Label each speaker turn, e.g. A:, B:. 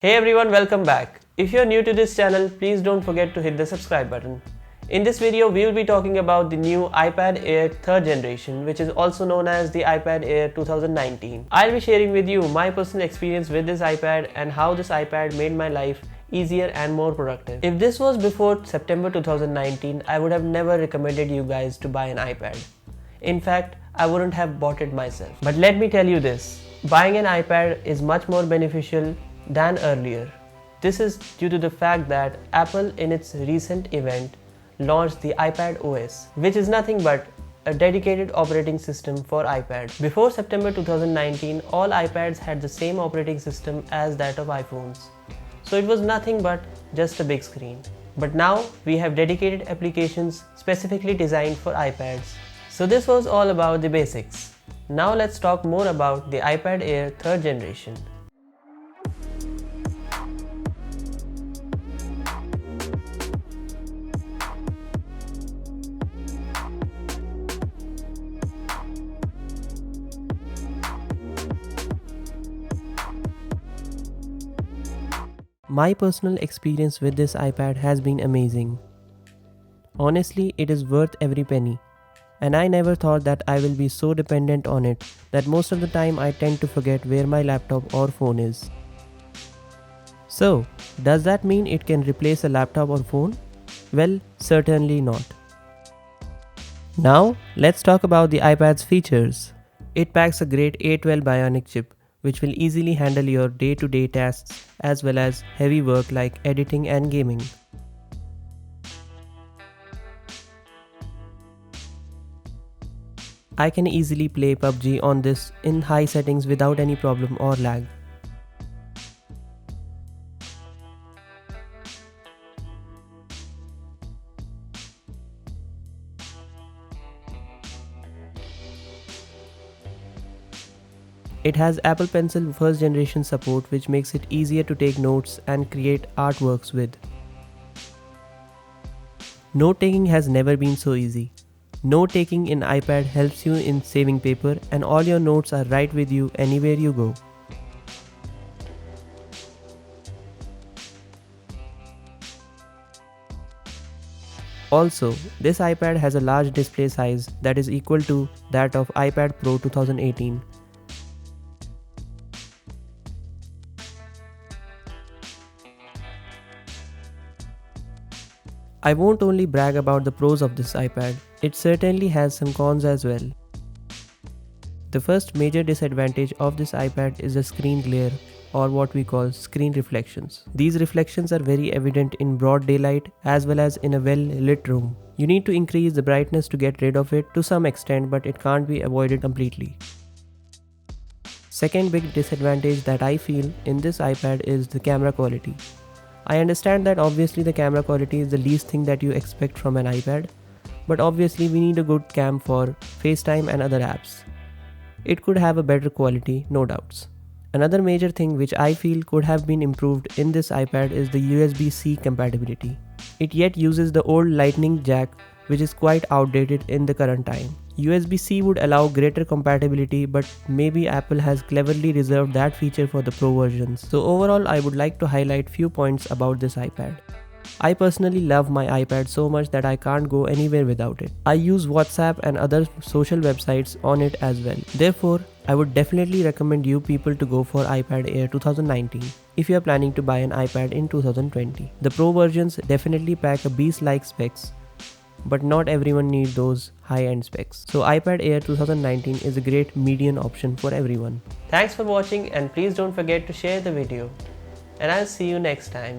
A: Hey everyone, welcome back. If you're new to this channel, please don't forget to hit the subscribe button. In this video, we will be talking about the new iPad Air 3rd generation, which is also known as the iPad Air 2019. I'll be sharing with you my personal experience with this iPad and how this iPad made my life easier and more productive. If this was before September 2019, I would have never recommended you guys to buy an iPad. In fact, I wouldn't have bought it myself. But let me tell you this, buying an iPad is much more beneficial than earlier. This is due to the fact that Apple in its recent event launched the iPad OS, which is nothing but a dedicated operating system for iPad. Before September 2019, all iPads had the same operating system as that of iPhones. So it was nothing but just a big screen. But now we have dedicated applications specifically designed for iPads. So this was all about the basics. Now let's talk more about the iPad Air 3rd generation. My personal experience with this iPad has been amazing. Honestly, it is worth every penny. And I never thought that I will be so dependent on it that most of the time I tend to forget where my laptop or phone is. So, does that mean it can replace a laptop or phone? Well, certainly not. Now, let's talk about the iPad's features. It packs a great A12 Bionic chip, which will easily handle your day-to-day tasks as well as heavy work like editing and gaming. I can easily play PUBG on this in high settings without any problem or lag. It has Apple Pencil 1st generation support, which makes it easier to take notes and create artworks with. Note taking has never been so easy. Note taking in iPad helps you in saving paper and all your notes are right with you anywhere you go. Also, this iPad has a large display size that is equal to that of iPad Pro 2018. I won't only brag about the pros of this iPad, it certainly has some cons as well. The first major disadvantage of this iPad is the screen glare, or what we call screen reflections. These reflections are very evident in broad daylight as well as in a well-lit room. You need to increase the brightness to get rid of it to some extent, but it can't be avoided completely. Second big disadvantage that I feel in this iPad is the camera quality. I understand that obviously the camera quality is the least thing that you expect from an iPad, but obviously we need a good cam for FaceTime and other apps. It could have a better quality, no doubts. Another major thing which I feel could have been improved in this iPad is the USB-C compatibility. It yet uses the old Lightning jack, which is quite outdated in the current time. USB-C would allow greater compatibility, but maybe Apple has cleverly reserved that feature for the Pro versions. So overall, I would like to highlight few points about this iPad. I personally love my iPad so much that I can't go anywhere without it. I use WhatsApp and other social websites on it as well. Therefore, I would definitely recommend you people to go for iPad Air 2019 if you are planning to buy an iPad in 2020. The Pro versions definitely pack a beast-like specs, but not everyone needs those high-end specs. So iPad Air 2019 is a great median option for everyone. Thanks for watching and please don't forget to share the video. And I'll see you next time.